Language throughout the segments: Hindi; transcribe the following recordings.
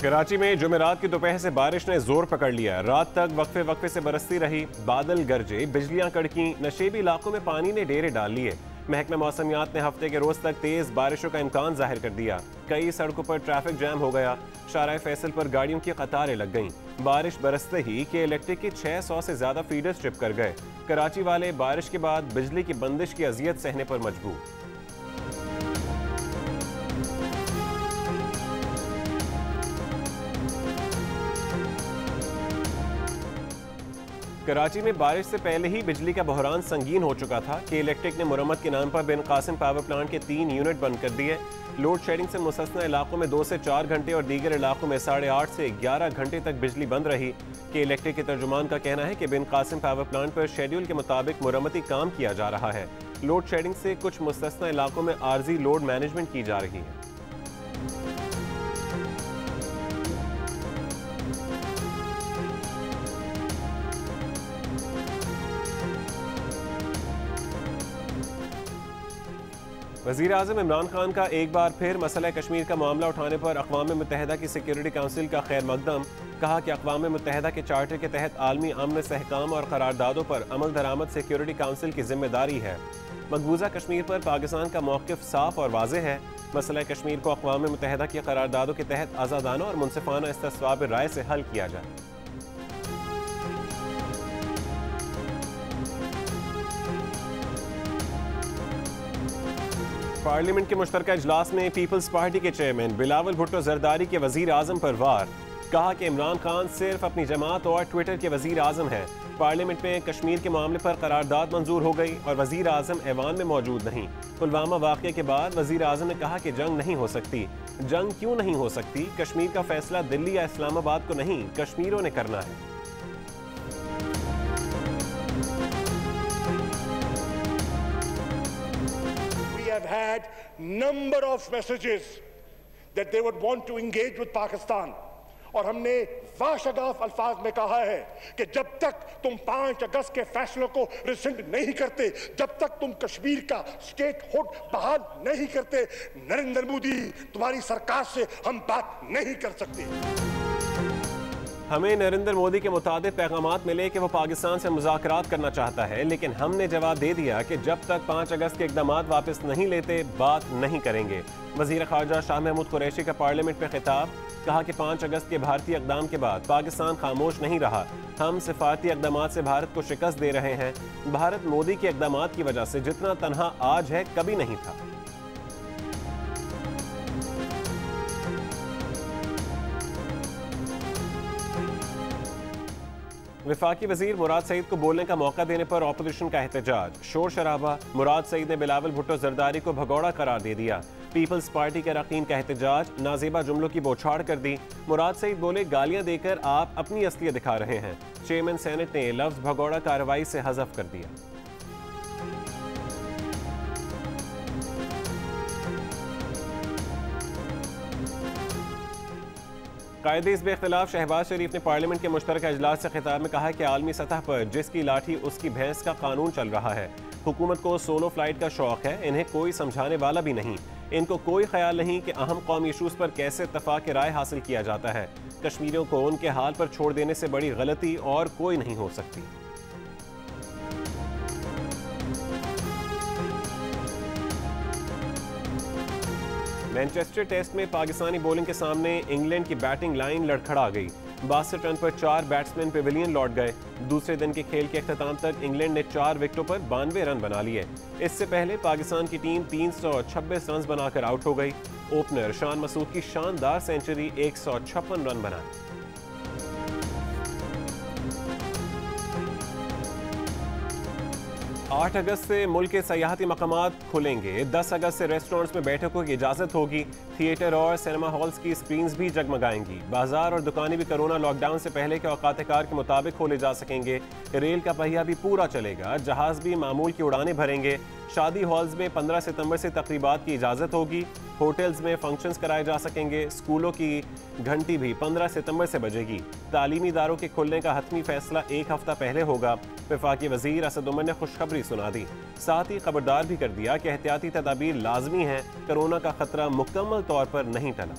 कराची में जुमेरात की दोपहर से बारिश ने जोर पकड़ लिया। रात तक वक्फे वक्फे से बरसती रही, बादल गरजे, बिजलियां कड़की, नशेबी इलाकों में पानी ने डेरे डाल लिए। महकमा मौसमियात ने हफ्ते के रोज तक तेज बारिशों का इम्कान जाहिर कर दिया। कई सड़कों पर ट्रैफिक जैम हो गया, शाराए फैसल पर गाड़ियों की कतारें लग गईं। बारिश बरसते ही के इलेक्ट्रिक की 600 से ज्यादा फीडर्स ट्रिप कर गए। कराची वाले बारिश के बाद बिजली की बंदिश की अजियत सहने पर मजबूर। कराची में बारिश से पहले ही बिजली का बहरान संगीन हो चुका था कि इलेक्ट्रिक ने मुरम्मत के नाम पर बिन कासिम पावर प्लांट के 3 यूनिट बंद कर दिए। लोड शेडिंग से मुस्तस्ना इलाकों में 2 से 4 घंटे और दीगर इलाकों में 8.5 से 11 घंटे तक बिजली बंद रही। कि इलेक्ट्रिक के तर्जुमान का कहना है कि बिन कासिम पावर प्लांट पर शेड्यूल के मुताबिक मुरम्मती काम किया जा रहा है। लोड शेडिंग से कुछ मुस्तस्ना इलाकों में आर्जी लोड मैनेजमेंट की जा रही है। वज़ीर आज़म इमरान खान का एक बार फिर मसला कश्मीर का मामला उठाने पर अक़वाम मुत्तहिदा की सिक्योरिटी काउंसिल का खैर मकदम। कहा कि अक़वाम मुत्तहिदा के चार्टर के तहत आलमी अमन सहकाम और करारदादों पर अमल दरामद सिक्योरिटी काउंसिल की जिम्मेदारी है। मकबूजा कश्मीर पर पाकिस्तान का मौक़िफ़ साफ और वाज़ेह है। मसला कश्मीर को अक़वाम मुत्तहिदा की करारदादों के तहत आज़ादाना और मुनसिफ़ाना इस्तिस्वाब राय से हल किया जाए। पार्लियामेंट के मुश्तरका इजलास में पीपल्स पार्टी के चेयरमैन बिलावल भुट्टो जरदारी के वजीर आजम पर वार। कहा कि इमरान खान सिर्फ अपनी जमात और ट्विटर के वजीर आजम है। पार्लियामेंट में कश्मीर के मामले पर करारदाद मंजूर हो गई और वजीर आजम ऐवान में मौजूद नहीं। पुलवामा वाक़े के बाद वजीर आजम ने कहा कि जंग नहीं हो सकती। जंग क्यों नहीं हो सकती? कश्मीर का फैसला दिल्ली या इस्लामाबाद को नहीं, कश्मीरों ने करना है। have had number of messages that they would want to engage with Pakistan और हमने वाशगाफ अल्फाज में कहा है कि जब तक तुम 5 अगस्त के फैसलों को रिसेंड नहीं करते, जब तक तुम कश्मीर का स्टेटहुड बहाल नहीं करते, नरेंद्र मोदी तुम्हारी सरकार से हम बात नहीं कर सकते। हमें नरेंद्र मोदी के मुताबिक पैगामात मिले कि वो पाकिस्तान से मुज़ाकरात करना चाहता है, लेकिन हमने जवाब दे दिया कि जब तक 5 अगस्त के इक़दामात वापस नहीं लेते बात नहीं करेंगे। वज़ीर ख़ारजा शाह महमूद कुरैशी का पार्लियामेंट में खिताब। कहा कि 5 अगस्त के भारतीय इक़दाम के बाद पाकिस्तान खामोश नहीं रहा। हम सिफारती इक़दामात से भारत को शिकस्त दे रहे हैं। भारत मोदी के इक़दामात की वजह से जितना तनहा आज है कभी नहीं था। वफाकी वजीर मुराद सईद को बोलने का मौका देने पर ऑपोजिशन का एहतजाज, शोर शराबा। मुराद सईद ने बिलावल भुट्टो जरदारी को भगौड़ा करार दे दिया। पीपल्स पार्टी के अरकान का एहतजाज, नाजेबा जुमलों की बौछार कर दी। मुराद सईद बोले, गालियां देकर आप अपनी असलियत दिखा रहे हैं। चेयरमैन सेनेट ने लफ्ज भगौड़ा कार्रवाई से हज़फ कर दिया। कायदे इस बेख्तिलाफ शहबाज शरीफ ने पार्लियामेंट के मुश्तरका इजलास से खिताब में कहा कि आलमी सतह पर जिसकी लाठी उसकी भैंस का कानून चल रहा है। हुकूमत को सोलो फ्लाइट का शौक है, इन्हें कोई समझाने वाला भी नहीं। इनको कोई ख्याल नहीं कि अहम कौमी इशूज़ पर कैसे इत्तफाक राय हासिल किया जाता है। कश्मीरियों को उनके हाल पर छोड़ देने से बड़ी गलती और कोई नहीं हो सकती। मैनचेस्टर टेस्ट में पाकिस्तानी बॉलिंग के सामने इंग्लैंड की बैटिंग लाइन लड़खड़ा गई। 62 रन पर 4 बैट्समैन पेविलियन लौट गए। दूसरे दिन के खेल के अख्ताम तक इंग्लैंड ने 4 विकेटों पर 92 रन बना लिए। इससे पहले पाकिस्तान की टीम 326 रन बनाकर आउट हो गई। ओपनर शान मसूद की शानदार सेंचुरी 156 रन बनाए। 8 अगस्त से मुल्क के सयाहती मकामात खुलेंगे। 10 अगस्त से रेस्टोरेंट्स में बैठकों की इजाज़त होगी। थिएटर और सिनेमा हॉल्स की स्क्रीन्स भी जगमगाएंगी। बाजार और दुकानें भी कोरोना लॉकडाउन से पहले के औकात कार के मुताबिक खोले जा सकेंगे। रेल का पहिया भी पूरा चलेगा। जहाज़ भी मामूल की उड़ानें भरेंगे। शादी हॉल्स में 15 सितंबर से तकरीबात की इजाज़त होगी। होटल्स में फंक्शंस कराए जा सकेंगे। स्कूलों की घंटी भी 15 सितंबर से बजेगी। तालीमी इदारों के खुलने का हतमी फैसला 1 हफ्ता पहले होगा। वफाकी वजीर असद उमर ने खुशखबरी सुना दी। साथ ही खबरदार भी कर दिया कि एहतियाती तदाबीर लाजमी हैं। कोरोना का खतरा मुकम्मल तौर पर नहीं टला।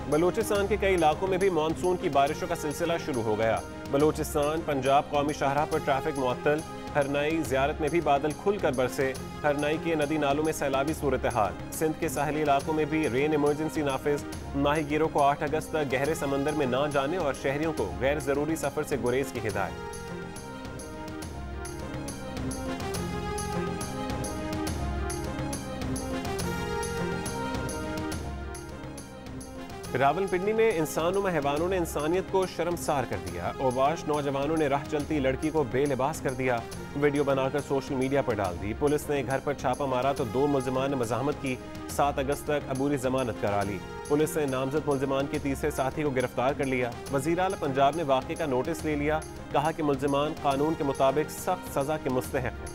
बलूचिस्तान के कई इलाकों में भी मानसून की बारिशों का सिलसिला शुरू हो गया। बलूचिस्तान पंजाब कौमी शाहराह पर ट्रैफिक मुअत्तल। हरनाई ज़ियारत में भी बादल खुलकर बरसे। हरनाई के नदी नालों में सैलाबी सूरत हाल। सिंध के साहली इलाकों में भी रेन इमरजेंसी नाफिज। माहीगीरों को 8 अगस्त तक गहरे समंदर में ना जाने और शहरियों को गैर जरूरी सफर से गुरेज की हिदायत। रावलपिंडी में इंसानों में हैवानों ने इंसानियत को शर्मसार कर दिया। ओबाश नौजवानों ने राह चलती लड़की को बेलिबास कर दिया। वीडियो बनाकर सोशल मीडिया पर डाल दी। पुलिस ने घर पर छापा मारा तो 2 मुल्जिमान ने मज़ाहमत की। 7 अगस्त तक अबूरी जमानत करा ली। पुलिस ने नामजद मुल्जिमान के तीसरे साथी को गिरफ्तार कर लिया। वज़ीर आला पंजाब ने वाक़े का नोटिस ले लिया। कहा कि मुल्जिमान कानून के मुताबिक सख्त सज़ा के मुस्तहिक़ हैं।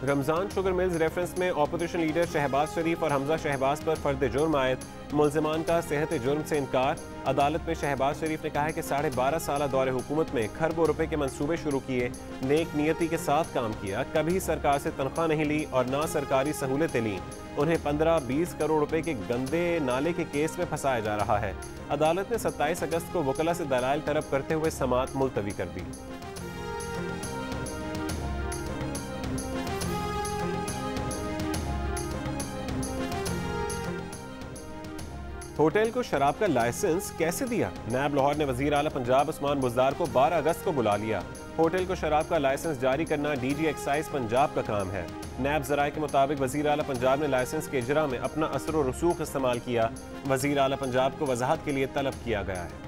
रमजान शुगर मिल्स रेफरेंस में अपोजिशन लीडर शहबाज शरीफ और हमजा शहबाज पर फर्द जुर्म आयद। मुल्जिमान का सेहत जुर्म से इनकार। अदालत में शहबाज शरीफ ने कहा है कि 12.5 साल दौरे हुकूमत में खरबों रुपए के मंसूबे शुरू किए, नेक नियति के साथ काम किया, कभी सरकार से तनख्वाह नहीं ली और ना सरकारी सहूलतें ली। उन्हें 15-20 करोड़ रुपए के गंदे नाले के केस में फंसाया जा रहा है। अदालत ने 27 अगस्त को वकला से दलाइल तलब करते हुए समाअत मुलतवी कर दी। होटल को शराब का लाइसेंस कैसे दिया? नायब लाहौर ने वजीर आला पंजाब उस्मान बुज़दार को 12 अगस्त को बुला लिया। होटल को शराब का लाइसेंस जारी करना डीजी एक्साइज पंजाब का काम है। नायब ज़राए के मुताबिक वजीर आला पंजाब ने लाइसेंस के इजरा में अपना असर व रसूख इस्तेमाल किया। वजीर आला पंजाब को वजाहत के लिए तलब किया गया है।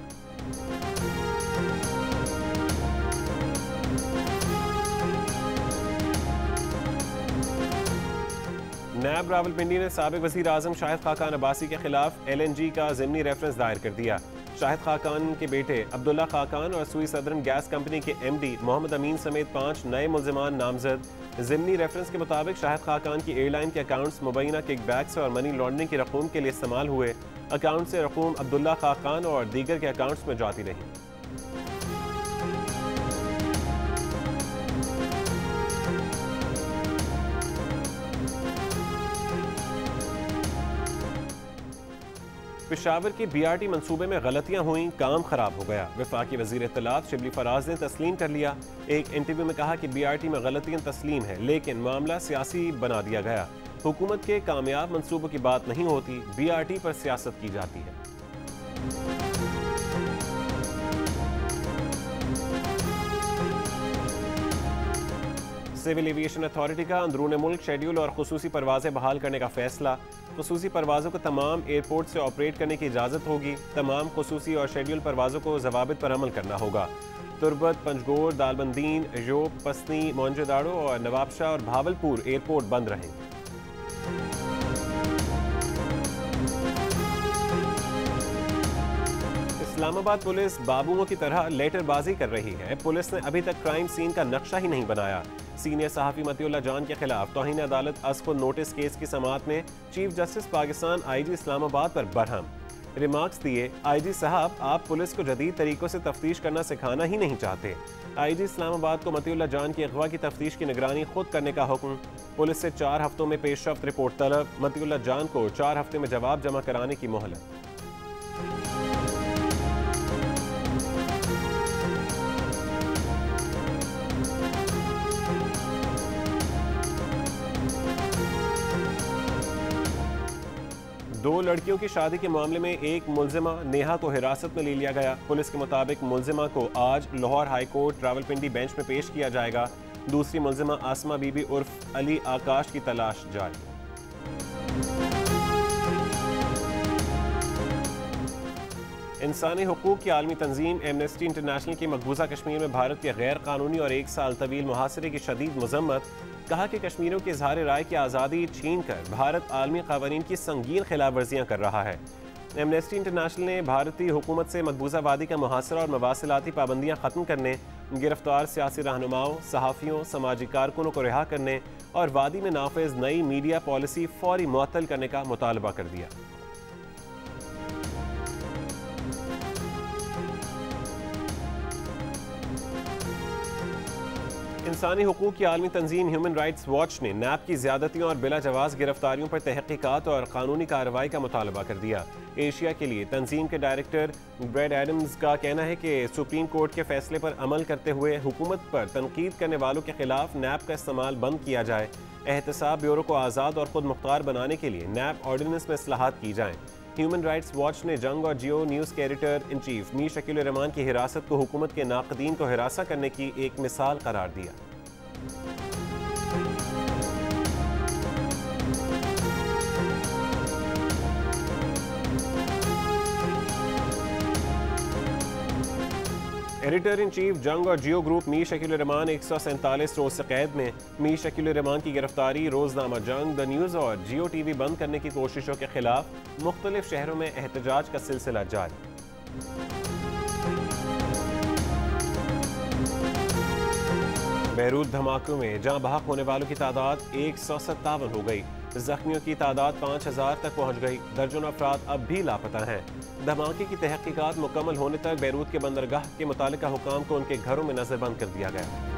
नायब रावलपिंडी ने साबिक वज़ीर आज़म शाहिद खाकान अब्बासी के खिलाफ LNG का ज़िमनी रेफरेंस दायर कर दिया। शाहिद खाकान के बेटे अब्दुल्ला खाकान और सुई सदरन गैस कंपनी के MD मोहम्मद अमीन समेत 5 नए मुल्जिमान नामजद। ज़िमनी रेफरेंस के मुताबिक शाहिद खाकान की एयरलाइन के अकाउंट्स मुबैना किकबैक्स और मनी लॉन्ड्रिंग की रकूम के लिए इस्तेमाल हुए। अकाउंट से रकूम अब्दुल्ला खाकान और दीगर के अकाउंट्स में जाती रही। पेशावर के BRT मंसूबे में गलतियां हुई, काम खराब हो गया। वफाकी वजीर इत्तलात शिबली फराज ने तस्लीम कर लिया। एक इंटरव्यू में कहा कि BRT में गलतियां तस्लीम है, लेकिन मामला सियासी बना दिया गया। हुकूमत के कामयाब मंसूबों की बात नहीं होती, BRT पर सियासत की जाती है। सिविल एविएशन अथॉरिटी का अंदरून मुल्क शेड्यूल और खुसूसी परवाजें बहाल करने का फैसला। खुसूसी परवाज़ों को तमाम एयरपोर्ट से ऑपरेट करने की इजाज़त होगी। तमाम खुसूसी और शेड्यूल परवाज़ों को ज़वाबित पर अमल करना होगा। तुरबत, पंजगोर, दालबंदीन, योब, पसनी, मोइनजोदाड़ो और नवाबशाह और भावलपुर एयरपोर्ट बंद रहेंगे। इस्लामाबाद पुलिस बाबुओं की तरह लेटरबाजी कर रही है। पुलिस ने अभी तक क्राइम सीन का नक्शा ही नहीं बनाया। सीनियर सहाफ़ी मतीउल्लाह जान के खिलाफ तौहीन अदालत अस्को नोटिस केस की समाअत में chief justice Pakistan IG Islamabad पर बरहम रिमार्क्स दिए। IG साहब, आप पुलिस को जदीद तरीकों से तफ्तीश करना सिखाना ही नहीं चाहते। IG इस्लामाबाद को मतीउल्लाह जान की अगवा की तफ्तीश की निगरानी खुद करने का हुक्म। पुलिस से 4 हफ्तों में पेशरफ्त रिपोर्ट तलब। मतीउल्लाह जान को 4 हफ्ते में जवाब जमा कराने की मोहलत। दो लड़कियों की शादी के मामले में एक मुल्जिमा नेहा को हिरासत में ले लिया गया। पुलिस के मुताबिक मुल्जिमा को आज Lahore high court Rawalpindi bench में पेश किया जाएगा। दूसरी मुल्जिमा आसमा बीबी उर्फ अली आकाश की तलाश जारी। इंसानी हुकूक की आलमी तंजीम एमनेस्टी इंटरनेशनल की मकबूजा कश्मीर में भारत के गैर कानूनी और 1 साल तवील मुहासरे की शदीद मजम्मत। कहा कि कश्मीरियों के इजहार राय की आज़ादी छीन कर भारत आलमी क़वानीन की संगीन खिलाफ वर्जियाँ कर रहा है। एमनेस्टी इंटरनेशनल ने भारतीय हुकूमत से मकबूजा वादी का मुहासरा और मवासिलाती पाबंदियाँ ख़त्म करने, गिरफ्तार सियासी रहनुमाओं, सहाफ़ियों, समाजी कारकुनों को रिहा करने और वादी में नाफिज नई मीडिया पॉलिसी फौरी मुअत्तल करने का मुतालबा कर दिया। इंसानी हुकूक की आलमी तंजीम ह्यूमन राइट्स वॉच ने नैब की ज्यादतियों और बिला जवाज गिरफ्तारियों पर तहकीकात और कानूनी कार्रवाई का मुतालबा कर दिया। एशिया के लिए तंजीम के डायरेक्टर ब्रैड एडम्स का कहना है कि सुप्रीम कोर्ट के फैसले पर अमल करते हुए हुकूमत पर तनकीद करने वालों के खिलाफ नैब का इस्तेमाल बंद किया जाए। एहतसाब ब्यूरो को आज़ाद और खुद मुख्तार बनाने के लिए नैब ऑर्डिनेंस में इस्लाहात की जाएँ। ह्यूमन राइट्स वॉच ने जंग और जियो न्यूज़ के editor in chief Mir Shakeel Rahman की हिरासत को हुकूमत के नाक़दीन को हिरासा करने की एक मिसाल करार दिया। एडिटर इन चीफ जंग और जियो ग्रुप मीर शकील रहमान 147 रोज से कैद में। मीर शकील रहमान की गिरफ्तारी, रोजनामा जंग, द न्यूज़ और जियो टीवी बंद करने की कोशिशों के खिलाफ मुख्तलिफ शहरों में एहतजाज का सिलसिला जारी। बैरूत धमाकों में जहां बहक होने वालों की तादाद 157 हो गई, जख्मियों की तादाद 5000 तक पहुंच गई। दर्जनों अफराद अब भी लापता हैं। धमाके की तहकीकात मुकम्मल होने तक बैरूत के बंदरगाह के मुतालिका हुकाम को उनके घरों में नजरबंद कर दिया गया।